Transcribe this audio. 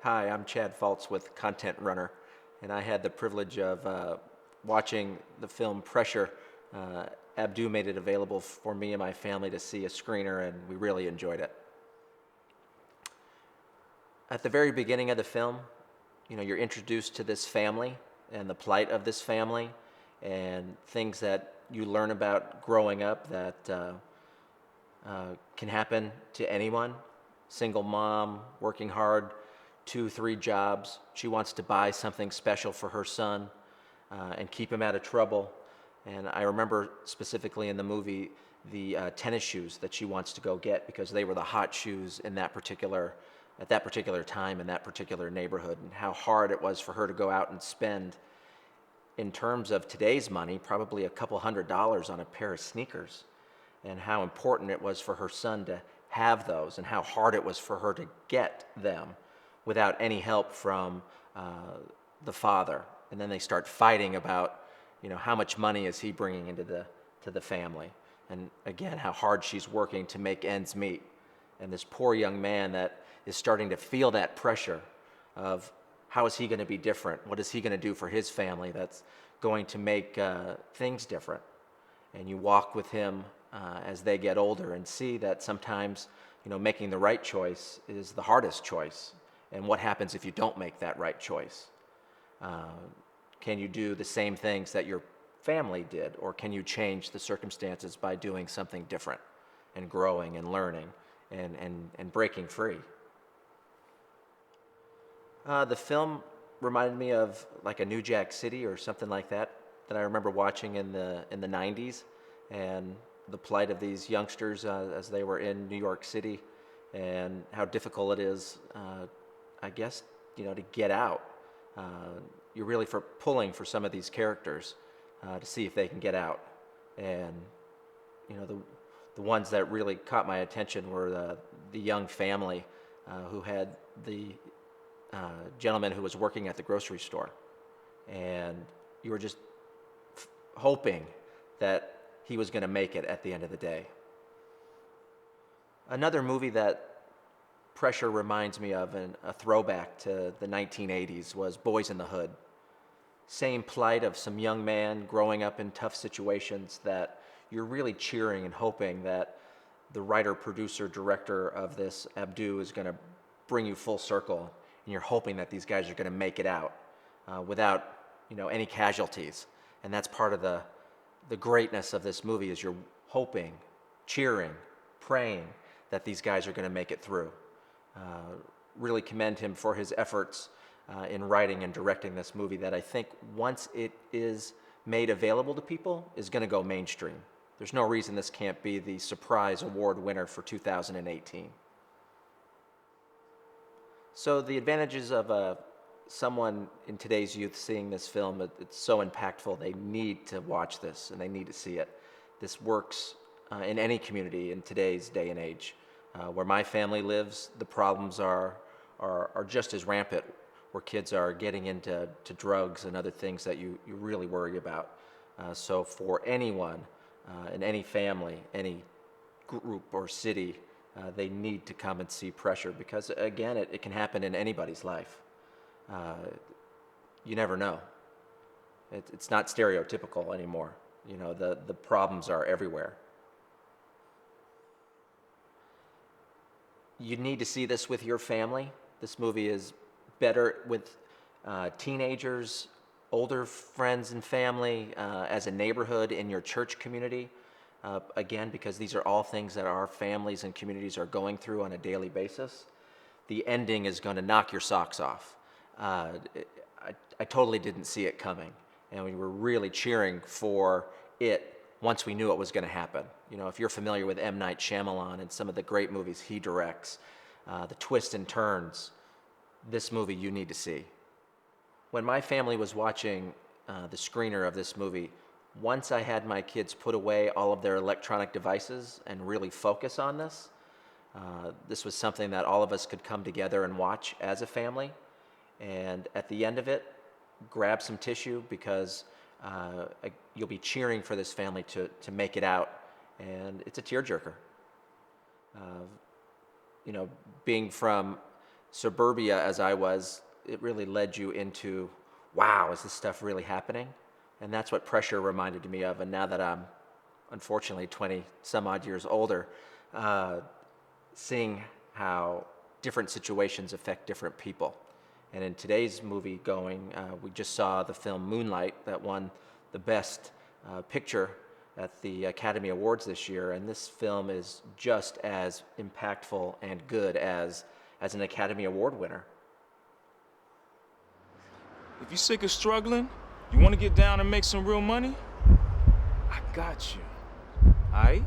Hi, I'm Chad Faltz with Content Runner, and I had the privilege of watching the film Pressure. Uh, Abdu made it available for me and my family to see a screener, and we really enjoyed it. At the very beginning of the film, you're introduced to this family and the plight of this family and things that you learn about growing up that can happen to anyone. Single mom, working hard, 2, 3 jobs. She wants to buy something special for her son and keep him out of trouble. And I remember specifically in the movie the tennis shoes that she wants to go get because they were the hot shoes in at that particular time in that particular neighborhood, and how hard it was for her to go out and spend, in terms of today's money, probably a couple $100s on a pair of sneakers, and how important it was for her son to have those, and how hard it was for her to get them without any help from the father. And then they start fighting about, how much money is he bringing into the family, and again, how hard she's working to make ends meet. And this poor young man that is starting to feel that pressure of how is he going to be different? What is he going to do for his family that's going to make things different? And you walk with him as they get older and see that sometimes, making the right choice is the hardest choice. And what happens if you don't make that right choice? Can you do the same things that your family did, or can you change the circumstances by doing something different and growing and learning and breaking free? The film reminded me of like a New Jack City or something like that I remember watching in the 90s, and the plight of these youngsters as they were in New York City, and how difficult it is, I guess, to get out. You're really pulling for some of these characters to see if they can get out. And the ones that really caught my attention were the young family who had the gentleman who was working at the grocery store, and you were just hoping that he was going to make it at the end of the day. Another movie that Pressure reminds me of, and a throwback to the 1980s, was Boys in the Hood. Same plight of some young man growing up in tough situations that you're really cheering and hoping that the writer, producer, director of this, Abdu, is going to bring you full circle, and you're hoping that these guys are going to make it out without any casualties. And that's part of the greatness of this movie, is you're hoping, cheering, praying that these guys are going to make it through. Really commend him for his efforts in writing and directing this movie that I think once it is made available to people is going to go mainstream. There's no reason this can't be the surprise award winner for 2018. So the advantages of someone in today's youth seeing this film, it's so impactful. They need to watch this and they need to see it. This works in any community in today's day and age. Where my family lives, the problems are just as rampant, where kids are getting into drugs and other things that you really worry about. So for anyone in any family, any group or city, they need to come and see Pressure, because again, it can happen in anybody's life. You never know. It's not stereotypical anymore. The problems are everywhere. You need to see this with your family. This movie is better with teenagers, older friends and family, as a neighborhood, in your church community. Again, because these are all things that our families and communities are going through on a daily basis. The ending is going to knock your socks off. I totally didn't see it coming, and we were really cheering for it once we knew it was going to happen. If you're familiar with Night Shyamalan and some of the great movies he directs, the twists and turns, this movie you need to see. When my family was watching the screener of this movie, once I had my kids put away all of their electronic devices and really focus on this, this was something that all of us could come together and watch as a family. And at the end of it, grab some tissue, because you'll be cheering for this family to make it out, and it's a tearjerker. Being from suburbia as I was, it really led you into, wow, is this stuff really happening? And that's what Pressure reminded me of. And now that I'm unfortunately 20 some odd years older, seeing how different situations affect different people. And in today's movie going, we just saw the film Moonlight that won the best picture at the Academy Awards this year. And this film is just as impactful and good as an Academy Award winner. If you're sick of struggling, you want to get down and make some real money, I got you. All right?